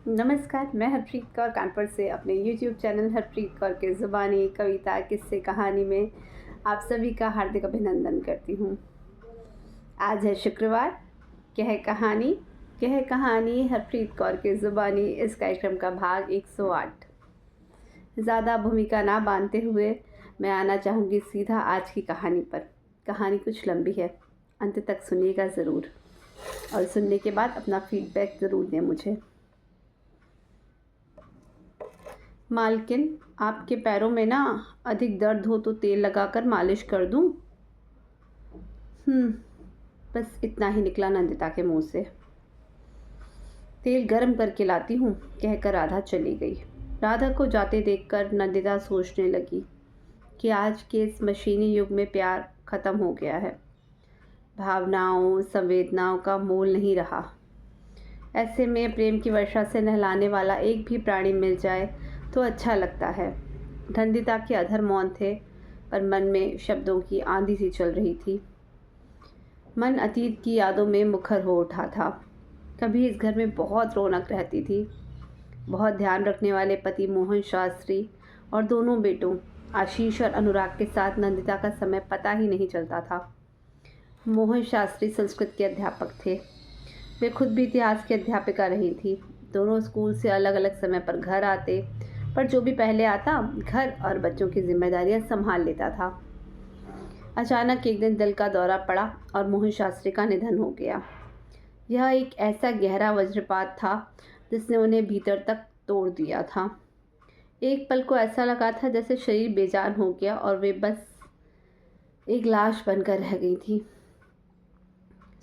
नमस्कार, मैं हरप्रीत कौर कानपुर से अपने YouTube चैनल हरप्रीत कौर के ज़ुबानी, कविता, किस्से, कहानी में आप सभी का हार्दिक अभिनंदन करती हूँ। आज है शुक्रवार। कह कहानी हरप्रीत कौर के ज़ुबानी इस कार्यक्रम का भाग 108। ज़्यादा भूमिका ना बांधते हुए मैं आना चाहूँगी सीधा आज की कहानी पर। कहानी कुछ लंबी है, अंत तक सुनिएगा ज़रूर और सुनने के बाद अपना फीडबैक ज़रूर दें मुझे। मालकिन, आपके पैरों में ना अधिक दर्द हो तो तेल लगाकर मालिश कर दूं? बस इतना ही निकला नंदिता के मुंह से। तेल गर्म करके लाती हूँ, कहकर राधा चली गई। राधा को जाते देखकर नंदिता सोचने लगी कि आज के इस मशीनी युग में प्यार ख़त्म हो गया है। भावनाओं, संवेदनाओं का मोल नहीं रहा। ऐसे में प्रेम की वर्षा से नहलाने वाला एक भी प्राणी मिल जाए तो अच्छा लगता है। नंदिता के अधर मौन थे, पर मन में शब्दों की आंधी सी चल रही थी। मन अतीत की यादों में मुखर हो उठा था। कभी इस घर में बहुत रौनक रहती थी। बहुत ध्यान रखने वाले पति मोहन शास्त्री और दोनों बेटों आशीष और अनुराग के साथ नंदिता का समय पता ही नहीं चलता था। मोहन शास्त्री संस्कृत के अध्यापक थे। वे खुद भी इतिहास की अध्यापिका रही थी। दोनों स्कूल से अलग अलग समय पर घर आते, पर जो भी पहले आता घर और बच्चों की जिम्मेदारियां संभाल लेता था। अचानक एक दिन दिल का दौरा पड़ा और मोहन शास्त्री का निधन हो गया। यह एक ऐसा गहरा वज्रपात था जिसने उन्हें भीतर तक तोड़ दिया था। एक पल को ऐसा लगा था जैसे शरीर बेजान हो गया और वे बस एक लाश बनकर रह गई थी।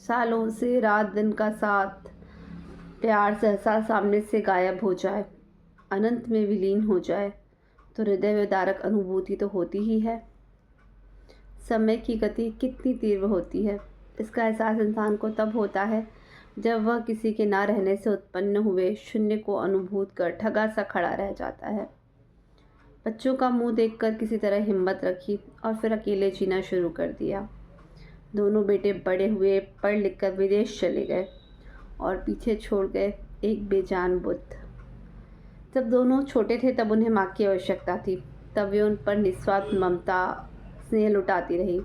सालों से रात दिन का साथ प्यार सहसा सामने से गायब हो जाए, अनंत में विलीन हो जाए तो हृदय विदारक अनुभूति तो होती ही है। समय की गति कितनी तीव्र होती है, इसका एहसास इंसान को तब होता है जब वह किसी के ना रहने से उत्पन्न हुए शून्य को अनुभूत कर ठगा सा खड़ा रह जाता है। बच्चों का मुंह देखकर किसी तरह हिम्मत रखी और फिर अकेले जीना शुरू कर दिया। दोनों बेटे बड़े हुए, पढ़ लिख कर विदेश चले गए और पीछे छोड़ गए एक बेजान बुद्ध। जब दोनों छोटे थे तब उन्हें माँ की आवश्यकता थी, तब वे उन पर निस्वार्थ ममता स्नेह लुटाती रही।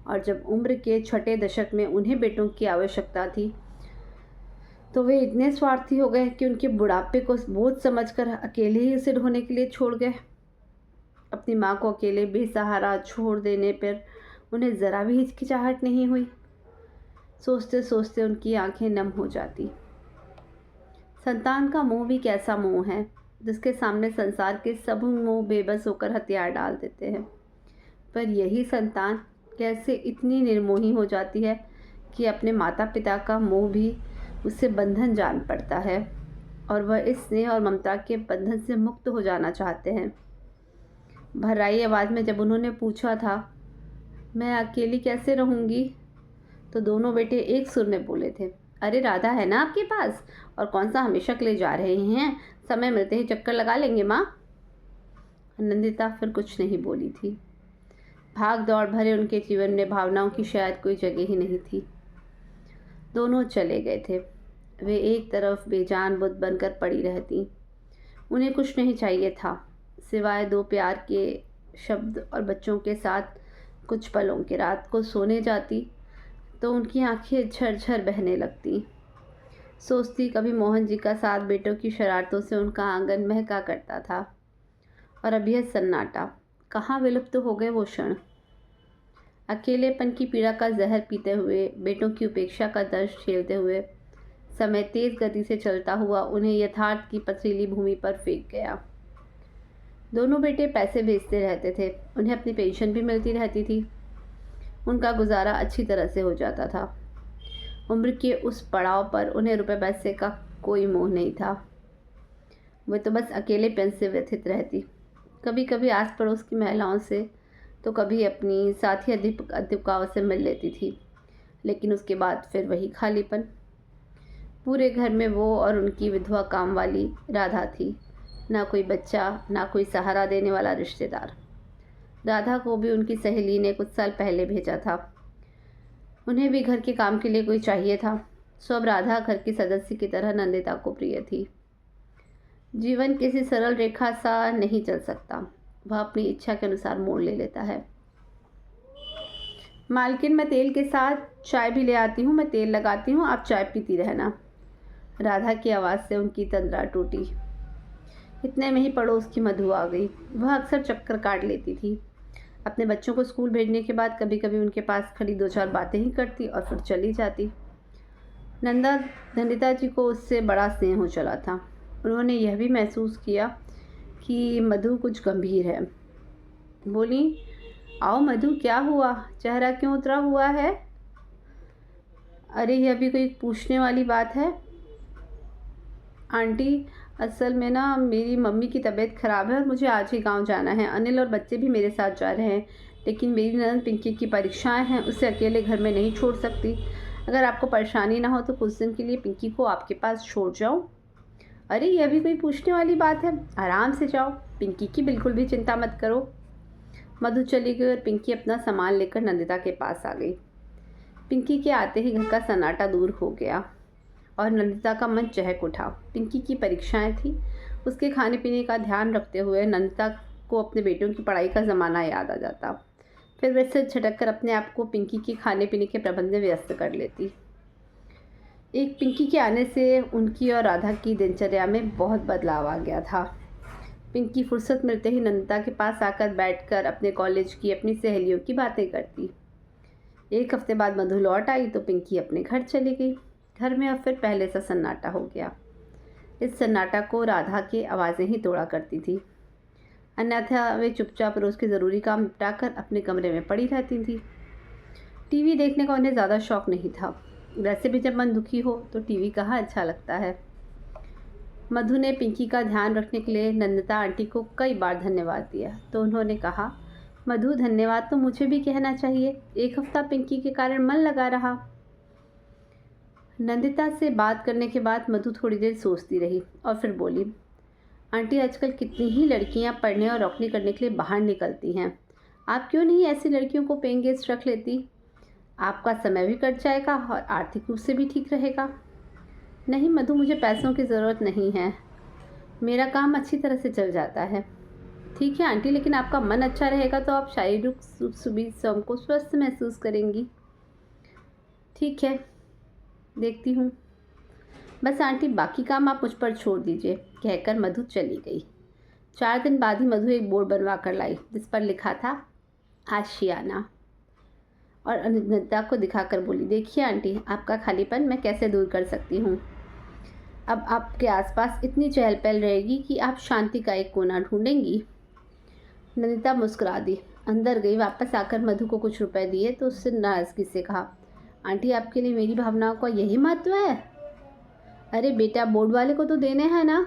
और जब उम्र के छठे दशक में उन्हें बेटों की आवश्यकता थी तो वे इतने स्वार्थी हो गए कि उनके बुढ़ापे को बोझ समझकर अकेले ही उसे ढोने के लिए छोड़ गए। अपनी माँ को अकेले बेसहारा छोड़ देने पर उन्हें ज़रा भी हिचकिचाहट नहीं हुई। सोचते सोचते उनकी आंखें नम हो जाती। संतान का मोह भी कैसा मोह है जिसके सामने संसार के सब मोह बेबस होकर हथियार डाल देते हैं। पर यही संतान कैसे इतनी निर्मोही हो जाती है कि अपने माता पिता का मोह भी उससे बंधन जान पड़ता है और वह इस स्नेह और ममता के बंधन से मुक्त हो जाना चाहते हैं। भर्राई आवाज़ में जब उन्होंने पूछा था, मैं अकेली कैसे रहूँगी, तो दोनों बेटे एक सुर में बोले थे, अरे राधा है ना आपके पास, और कौन सा हमेशा के लिए जा रहे हैं, समय मिलते ही चक्कर लगा लेंगे माँ। नंदिता फिर कुछ नहीं बोली थी। भाग दौड़ भरे उनके जीवन में भावनाओं की शायद कोई जगह ही नहीं थी। दोनों चले गए थे। वे एक तरफ बेजान बुद्ध बनकर पड़ी रहती। उन्हें कुछ नहीं चाहिए था सिवाय दो प्यार के शब्द और बच्चों के साथ कुछ पलों के। रात को सोने जाती तो उनकी आंखें झरझर बहने लगती। सोचती कभी मोहन जी का साथ बेटों की शरारतों से उनका आंगन महका करता था, और अब यह सन्नाटा, कहाँ विलुप्त हो गए वो क्षण। अकेलेपन की पीड़ा का जहर पीते हुए, बेटों की उपेक्षा का दर्द झेलते हुए, समय तेज गति से चलता हुआ उन्हें यथार्थ की पथरीली भूमि पर फेंक गया। दोनों बेटे पैसे भेजते रहते थे, उन्हें अपनी पेंशन भी मिलती रहती थी। उनका गुजारा अच्छी तरह से हो जाता था। उम्र के उस पड़ाव पर उन्हें रुपए पैसे का कोई मोह नहीं था। वे तो बस अकेलेपन से व्यथित रहती। कभी कभी आस पड़ोस की महिलाओं से तो कभी अपनी साथी अध्यापिकाओं से मिल लेती थी, लेकिन उसके बाद फिर वही खालीपन। पूरे घर में वो और उनकी विधवा काम वाली राधा थी। ना कोई बच्चा, ना कोई सहारा देने वाला रिश्तेदार। राधा को भी उनकी सहेली ने कुछ साल पहले भेजा था। उन्हें भी घर के काम के लिए कोई चाहिए था। सो अब राधा घर की सदस्य की तरह नंदिता को प्रिय थी। जीवन किसी सरल रेखा सा नहीं चल सकता, वह अपनी इच्छा के अनुसार मोड़ ले लेता है। मालकिन, मैं तेल के साथ चाय भी ले आती हूँ, मैं तेल लगाती हूँ, आप चाय पीती रहना। राधा की आवाज़ से उनकी तंद्रा टूटी। इतने में ही पड़ोस की मधु आ गई। वह अक्सर चक्कर काट लेती थी। अपने बच्चों को स्कूल भेजने के बाद कभी कभी उनके पास खड़ी 2-4 बातें ही करती और फिर चली जाती। नंदिता जी को उससे बड़ा स्नेह हो चला था। उन्होंने यह भी महसूस किया कि मधु कुछ गंभीर है। बोली, आओ मधु, क्या हुआ, चेहरा क्यों उतरा हुआ है? अरे यह भी कोई पूछने वाली बात है? आंटी, असल में ना मेरी मम्मी की तबीयत ख़राब है और मुझे आज ही गांव जाना है। अनिल और बच्चे भी मेरे साथ जा रहे हैं, लेकिन मेरी ननद पिंकी की परीक्षाएं हैं, उसे अकेले घर में नहीं छोड़ सकती। अगर आपको परेशानी ना हो तो कुछ दिन के लिए पिंकी को आपके पास छोड़ जाऊं। अरे यह भी कोई पूछने वाली बात है, आराम से जाओ, पिंकी की बिल्कुल भी चिंता मत करो। मधु चली गई और पिंकी अपना सामान लेकर नंदिता के पास आ गई। पिंकी के आते ही घर का सन्नाटा दूर हो गया और नंदिता का मन चहक उठा। पिंकी की परीक्षाएं थी, उसके खाने पीने का ध्यान रखते हुए नंदिता को अपने बेटों की पढ़ाई का ज़माना याद आ जाता। फिर वैसे झटक कर अपने आप को पिंकी के खाने पीने के प्रबंध में व्यस्त कर लेती। एक पिंकी के आने से उनकी और राधा की दिनचर्या में बहुत बदलाव आ गया था। पिंकी फुर्सत मिलते ही नंदिता के पास आकर बैठकर अपने कॉलेज की, अपनी सहेलियों की बातें करती। एक हफ्ते बाद मधु लौट आई तो पिंकी अपने घर चली गई। घर में अब फिर पहले सा सन्नाटा हो गया। इस सन्नाटा को राधा की आवाज़ें ही तोड़ा करती थी, अन्यथा वे चुपचाप रोज़ के ज़रूरी काम निपटाकर अपने कमरे में पड़ी रहती थी। टीवी देखने का उन्हें ज़्यादा शौक़ नहीं था। वैसे भी जब मन दुखी हो तो टीवी कहाँ अच्छा लगता है। मधु ने पिंकी का ध्यान रखने के लिए नंदिता आंटी को कई बार धन्यवाद दिया तो उन्होंने कहा, मधु धन्यवाद तो मुझे भी कहना चाहिए, एक हफ्ता पिंकी के कारण मन लगा रहा। नंदिता से बात करने के बाद मधु थोड़ी देर सोचती रही और फिर बोली, आंटी आजकल कितनी ही लड़कियां पढ़ने और नौकरी करने के लिए बाहर निकलती हैं, आप क्यों नहीं ऐसी लड़कियों को पेइंग गेस्ट रख लेती? आपका समय भी कट जाएगा और आर्थिक रूप से भी ठीक रहेगा। नहीं मधु, मुझे पैसों की ज़रूरत नहीं है, मेरा काम अच्छी तरह से चल जाता है। ठीक है आंटी, लेकिन आपका मन अच्छा रहेगा तो आप शारीरिक सुख को स्वस्थ महसूस करेंगी। ठीक है, देखती हूँ। बस आंटी, बाकी काम आप मुझ पर छोड़ दीजिए, कहकर मधु चली गई। 4 दिन बाद ही मधु एक बोर्ड बनवा कर लाई जिस पर लिखा था आशियाना, और अनिता को दिखाकर बोली, देखिए आंटी, आपका खालीपन मैं कैसे दूर कर सकती हूँ। अब आपके आसपास इतनी चहल पहल रहेगी कि आप शांति का एक कोना ढूंढेंगी। नंदिता मुस्कुरा दी, अंदर गई। वापस आकर मधु को कुछ रुपए दिए तो उससे नाराज़गी से कहा, आंटी आपके लिए मेरी भावनाओं का यही महत्व है? अरे बेटा, बोर्ड वाले को तो देने हैं ना,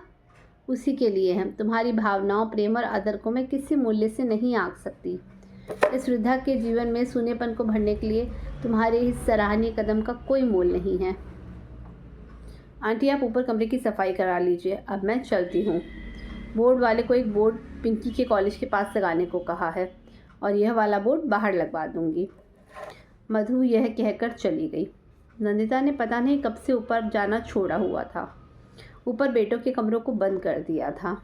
उसी के लिए हैं। तुम्हारी भावनाओं, प्रेम और आदर को मैं किसी मूल्य से नहीं आंक सकती। इस वृद्धा के जीवन में सूनेपन को भरने के लिए तुम्हारे इस सराहनीय कदम का कोई मोल नहीं है। आंटी आप ऊपर कमरे की सफाई करा लीजिए, अब मैं चलती हूँ। बोर्ड वाले को एक बोर्ड पिंकी के कॉलेज के पास लगाने को कहा है और यह वाला बोर्ड बाहर लगवा दूँगी। मधु यह कहकर चली गई। नंदिता ने पता नहीं कब से ऊपर जाना छोड़ा हुआ था। ऊपर बेटों के कमरों को बंद कर दिया था।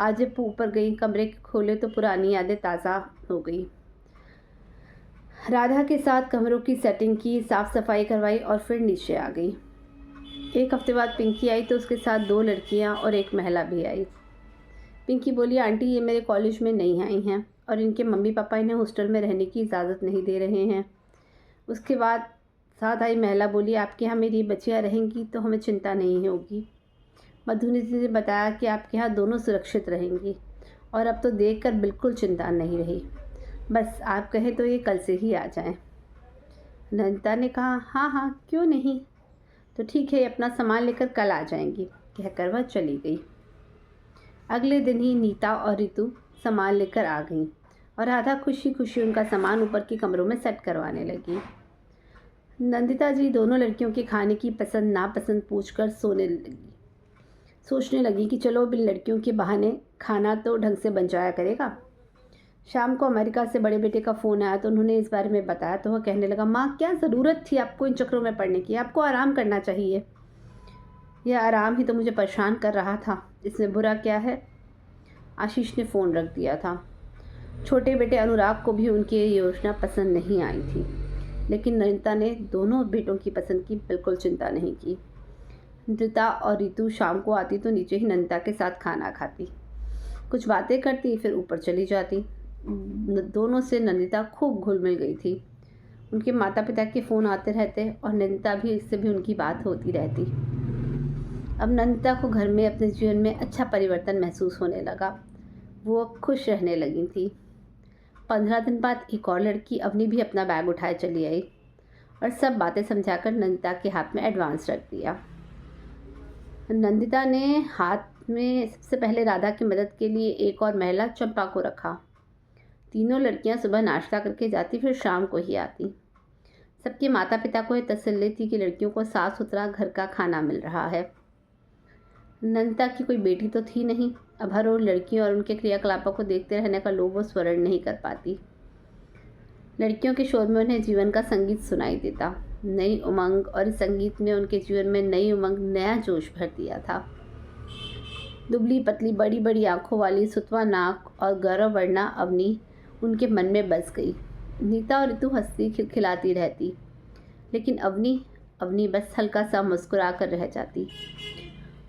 आज जब ऊपर गई, कमरे खोले तो पुरानी यादें ताज़ा हो गई। राधा के साथ कमरों की सेटिंग की, साफ़ सफाई करवाई और फिर नीचे आ गई। एक हफ्ते बाद पिंकी आई तो उसके साथ 2 लड़कियां और एक महिला भी आई। पिंकी बोली, आंटी ये मेरे कॉलेज में नहीं आई हैं और इनके मम्मी पापा इन्हें हॉस्टल में रहने की इजाज़त नहीं दे रहे हैं। उसके बाद साथ आई महिला बोली, आपके यहाँ मेरी बच्चियाँ रहेंगी तो हमें चिंता नहीं होगी। मधु ने बताया कि आपके यहाँ दोनों सुरक्षित रहेंगी और अब तो देखकर बिल्कुल चिंता नहीं रही, बस आप कहें तो ये कल से ही आ जाएं। नंदिता ने कहा, हाँ हाँ क्यों नहीं, तो ठीक है, अपना सामान लेकर कल आ जाएंगी, कहकर वह चली गई। अगले दिन ही नीता और ऋतु सामान लेकर आ गईं और राधा खुशी खुशी उनका सामान ऊपर के कमरों में सेट करवाने लगी। नंदिता जी दोनों लड़कियों के खाने की पसंद नापसंद पूछकर सोचने लगी कि चलो बिन लड़कियों के बहाने खाना तो ढंग से बन जाया करेगा। शाम को अमेरिका से बड़े बेटे का फ़ोन आया तो उन्होंने इस बारे में बताया तो वह कहने लगा, माँ क्या ज़रूरत थी आपको इन चक्रों में पड़ने की, आपको आराम करना चाहिए। यह आराम ही तो मुझे परेशान कर रहा था, इसमें बुरा क्या है। आशीष ने फ़ोन रख दिया था। छोटे बेटे अनुराग को भी उनकी ये योजना पसंद नहीं आई थी, लेकिन नंदिता ने दोनों बेटों की पसंद की बिल्कुल चिंता नहीं की। नंदिता और रितु शाम को आती तो नीचे ही नंदिता के साथ खाना खाती, कुछ बातें करती, फिर ऊपर चली जाती। दोनों से नंदिता खूब घुल मिल गई थी। उनके माता पिता के फ़ोन आते रहते और नंदिता भी इससे भी उनकी बात होती रहती। अब नंदिता को घर में अपने जीवन में अच्छा परिवर्तन महसूस होने लगा। वो अब खुश रहने लगी थी। 15 दिन बाद एक और लड़की अवनी भी अपना बैग उठाए चली आई और सब बातें समझाकर नंदिता के हाथ में एडवांस रख दिया। नंदिता ने हाथ में सबसे पहले राधा की मदद के लिए एक और महिला चंपा को रखा। तीनों लड़कियां सुबह नाश्ता करके जाती, फिर शाम को ही आती। सबके माता पिता को यह तसल्ली थी कि लड़कियों को साफ सुथरा घर का खाना मिल रहा है। नंदिता की कोई बेटी तो थी नहीं। अब हर रोज लड़कियों और उनके क्रियाकलापों को देखते रहने का लोभ वो स्वर्ण नहीं कर पाती। लड़कियों के शोर में उन्हें जीवन का संगीत सुनाई देता, नई उमंग, और इस संगीत ने उनके जीवन में नई उमंग, नया जोश भर दिया था। दुबली पतली बड़ी बड़ी आंखों वाली सुतवा नाक और गौरव वर्णा अवनी उनके मन में बस गई। नीता और ऋतु हंसती खिलखिलाती रहती, लेकिन अवनी बस हल्का सा मुस्कुरा कर रह जाती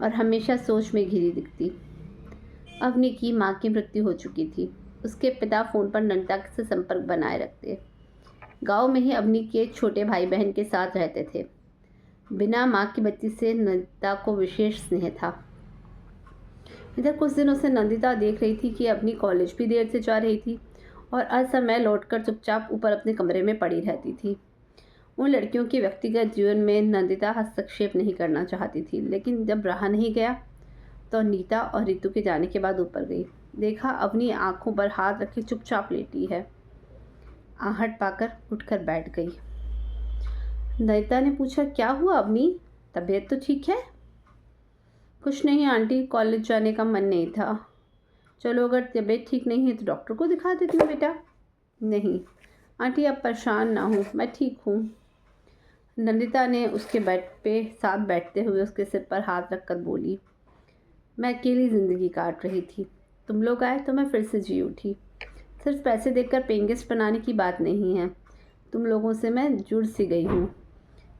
और हमेशा सोच में घिरी दिखती। अवनी की माँ की मृत्यु हो चुकी थी। उसके पिता फ़ोन पर नंदिता से संपर्क बनाए रखते। गांव में ही अवनी के छोटे भाई बहन के साथ रहते थे। बिना माँ की बच्ची से नंदिता को विशेष स्नेह था। इधर कुछ दिनों से नंदिता देख रही थी कि अवनी कॉलेज भी देर से जा रही थी और असमय लौटकर चुपचाप ऊपर अपने कमरे में पड़ी रहती थी। उन लड़कियों के व्यक्तिगत जीवन में नंदिता हस्तक्षेप नहीं करना चाहती थी, लेकिन जब रहा नहीं गया तो नीता और रितु के जाने के बाद ऊपर गई। देखा अवनी आंखों पर हाथ रखे चुपचाप लेटी है। आहट पाकर उठकर बैठ गई। नंदिता ने पूछा, क्या हुआ अवनी, तबीयत तो ठीक है? कुछ नहीं आंटी, कॉलेज जाने का मन नहीं था। चलो अगर तबीयत ठीक नहीं है तो डॉक्टर को दिखा देती हूँ बेटा। नहीं आंटी, आप परेशान ना हो, मैं ठीक हूँ। नंदिता ने उसके बेड पे साथ बैठते हुए उसके सिर पर हाथ रखकर बोली, मैं अकेली ज़िंदगी काट रही थी, तुम लोग आए तो मैं फिर से जी उठी। सिर्फ पैसे देकर पेइंग गेस्ट बनाने की बात नहीं है, तुम लोगों से मैं जुड़ सी गई हूँ।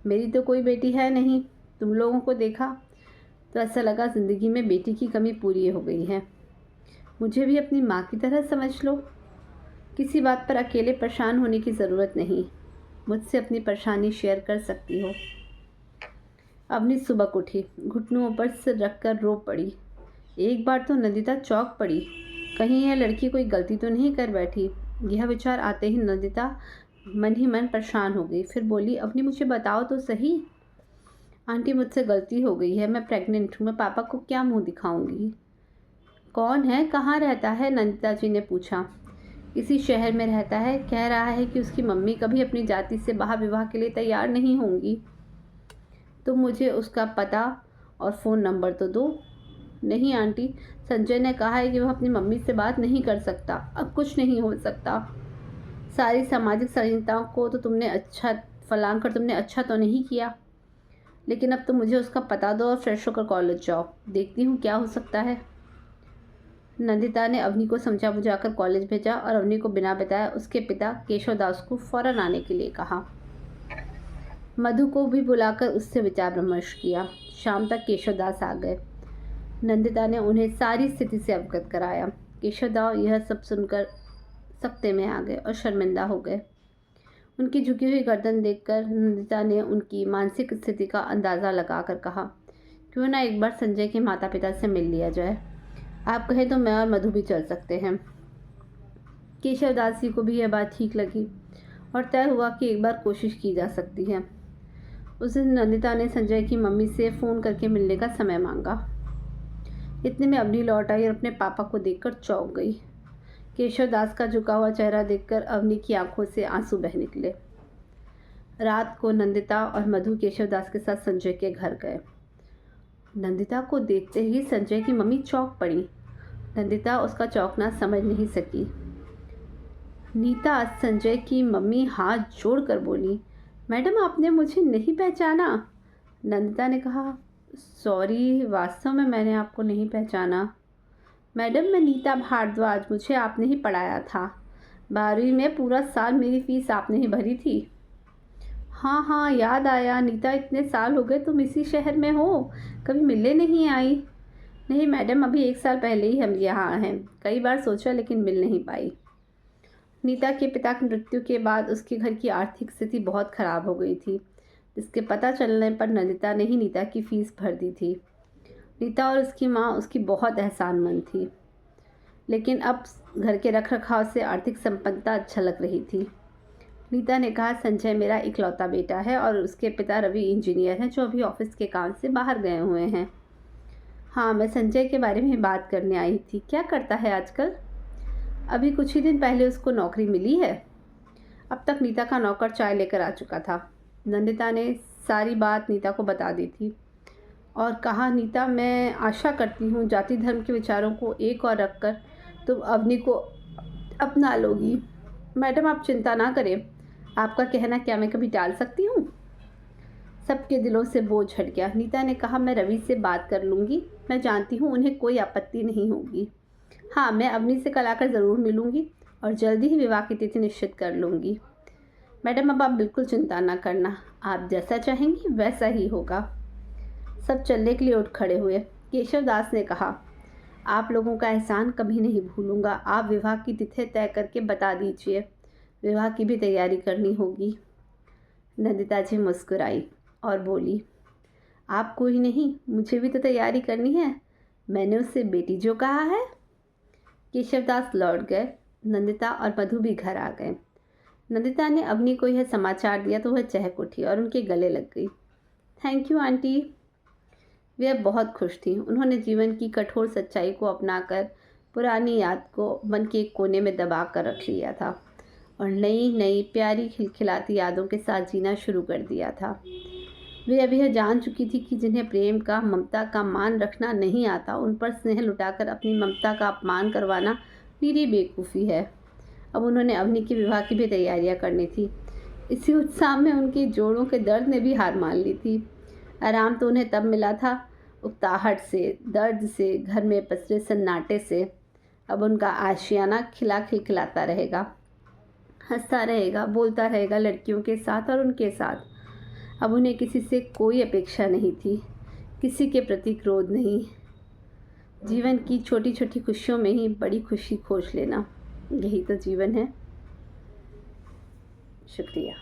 मेरी तो कोई बेटी है नहीं, तुम लोगों को देखा तो ऐसा लगा ज़िंदगी में बेटी की कमी पूरी हो गई है। मुझे भी अपनी माँ की तरह समझ लो। किसी बात पर अकेले परेशान होने की ज़रूरत नहीं, मुझसे अपनी परेशानी शेयर कर सकती हो। अवनी सुबह उठी, घुटनों पर सिर रखकर रो पड़ी। एक बार तो नंदिता चौंक पड़ी, कहीं यह लड़की कोई गलती तो नहीं कर बैठी। यह विचार आते ही नंदिता मन ही मन परेशान हो गई। फिर बोली, अवनी मुझे बताओ तो सही। आंटी मुझसे गलती हो गई है, मैं प्रेग्नेंट हूँ, मैं पापा को क्या मुंह दिखाऊंगी। कौन है, कहाँ रहता है? नंदिता जी ने पूछा। इसी शहर में रहता है, कह रहा है कि उसकी मम्मी कभी अपनी जाति से बाहर विवाह के लिए तैयार नहीं होंगी। तो मुझे उसका पता और फ़ोन नंबर तो दो। नहीं आंटी, संजय ने कहा है कि वह अपनी मम्मी से बात नहीं कर सकता, अब कुछ नहीं हो सकता। सारी सामाजिक संहिताओं को तो तुमने अच्छा तो नहीं किया, लेकिन अब तो मुझे उसका पता दो और फ्रेश होकर कॉलेज जाओ, देखती हूँ क्या हो सकता है। नंदिता ने अवनी को समझा बुझाकर कॉलेज भेजा और अवनी को बिना बताए उसके पिता केशव दास को फौरन आने के लिए कहा। मधु को भी बुलाकर उससे विचार विमर्श किया। शाम तक केशव दास आ गए। नंदिता ने उन्हें सारी स्थिति से अवगत कराया। केशव दास यह सब सुनकर सख्ते में आ गए और शर्मिंदा हो गए। उनकी झुकी हुई गर्दन देखकर नंदिता ने उनकी मानसिक स्थिति का अंदाज़ा लगाकर कहा, क्यों ना एक बार संजय के माता पिता से मिल लिया जाए। आप कहें तो मैं और मधु भी चल सकते हैं। केशव दास जी को भी यह बात ठीक लगी और तय हुआ कि एक बार कोशिश की जा सकती है। उस दिन नंदिता ने संजय की मम्मी से फ़ोन करके मिलने का समय मांगा। इतने में अवनी लौट आई और अपने पापा को देखकर चौंक गई। केशव दास का झुका हुआ चेहरा देखकर अवनी की आंखों से आंसू बह निकले। रात को नंदिता और मधु केशव दास के साथ संजय के घर गए। नंदिता को देखते ही संजय की मम्मी चौंक पड़ी। नंदिता उसका चौंकना समझ नहीं सकी। नीता संजय की मम्मी हाथ जोड़कर बोली, मैडम आपने मुझे नहीं पहचाना? नंदिता ने कहा, सॉरी, वास्तव में मैंने आपको नहीं पहचाना। मैडम, मैं नीता भारद्वाज, मुझे आपने ही पढ़ाया था। 12वीं में पूरा साल मेरी फ़ीस आपने ही भरी थी। हाँ हाँ, याद आया। नीता, इतने साल हो गए तुम इसी शहर में हो, कभी मिलने नहीं आई? नहीं मैडम, अभी 1 साल पहले ही हम यहाँ हैं। कई बार सोचा लेकिन मिल नहीं पाई। नीता के पिता की मृत्यु के बाद उसके घर की आर्थिक स्थिति बहुत ख़राब हो गई थी, जिसके पता चलने पर नंदिता ने ही नीता की फ़ीस भर दी थी। नीता और उसकी माँ उसकी बहुत एहसानमंद थी, लेकिन अब घर के रखरखाव से आर्थिक संपन्नता झलक रही थी। नीता ने कहा, संजय मेरा इकलौता बेटा है और उसके पिता रवि इंजीनियर हैं, जो अभी ऑफिस के काम से बाहर गए हुए हैं। हाँ, मैं संजय के बारे में बात करने आई थी। क्या करता है आजकल? अभी कुछ ही दिन पहले उसको नौकरी मिली है। अब तक नीता का नौकर चाय लेकर आ चुका था। नंदिता ने सारी बात नीता को बता दी थी और कहा, नीता, मैं आशा करती हूँ जाति धर्म के विचारों को एक और रखकर तुम अवनी को अपना लोगी। मैडम, आप चिंता ना करें। आपका कहना क्या मैं कभी टाल सकती हूँ? सबके दिलों से बोझ हट गया। नीता ने कहा, मैं रवि से बात कर लूँगी। मैं जानती हूँ उन्हें कोई आपत्ति नहीं होगी। हाँ, मैं अवनी से कल आकर ज़रूर मिलूँगी और जल्दी ही विवाह की तिथि निश्चित कर लूँगी। मैडम, अब आप बिल्कुल चिंता ना करना। आप जैसा चाहेंगी वैसा ही होगा। सब चलने के लिए उठ खड़े हुए। केशव दास ने कहा, आप लोगों का एहसान कभी नहीं भूलूंगा। आप विवाह की तिथि तय करके बता दीजिए। विवाह की भी तैयारी करनी होगी। नंदिता जी मुस्कुराई और बोली, आप कोई नहीं, मुझे भी तो तैयारी करनी है। मैंने उससे बेटी जो कहा है। केशवदास लौट गए। नंदिता और मधु भी घर आ गए। नंदिता ने अवनी को यह समाचार दिया तो वह चहक उठी और उनके गले लग गई। Thank you aunty. वे अब बहुत खुश थीं। उन्होंने जीवन की कठोर सच्चाई को अपनाकर पुरानी याद को मन के एक कोने में दबा कर रख लिया था और नई नई प्यारी खिलखिलाती यादों के साथ जीना शुरू कर दिया था। वे अब यह जान चुकी थी कि जिन्हें प्रेम का, ममता का मान रखना नहीं आता, उन पर स्नेह लुटाकर अपनी ममता का अपमान करवाना मेरी बेवकूफ़ी है। अब उन्होंने अवनी के विवाह की भी तैयारियां करनी थी। इसी उत्साह में उनके जोड़ों के दर्द ने भी हार मान ली थी। आराम तो उन्हें तब मिला था, उकताहट से, दर्द से, घर में पसरे सन्नाटे से। अब उनका आशियाना खिलखिलाता रहेगा, हंसता रहेगा, बोलता रहेगा लड़कियों के साथ और उनके साथ। अब उन्हें किसी से कोई अपेक्षा नहीं थी, किसी के प्रति क्रोध नहीं। जीवन की छोटी छोटी खुशियों में ही बड़ी खुशी खोज लेना, यही तो जीवन है। शुक्रिया।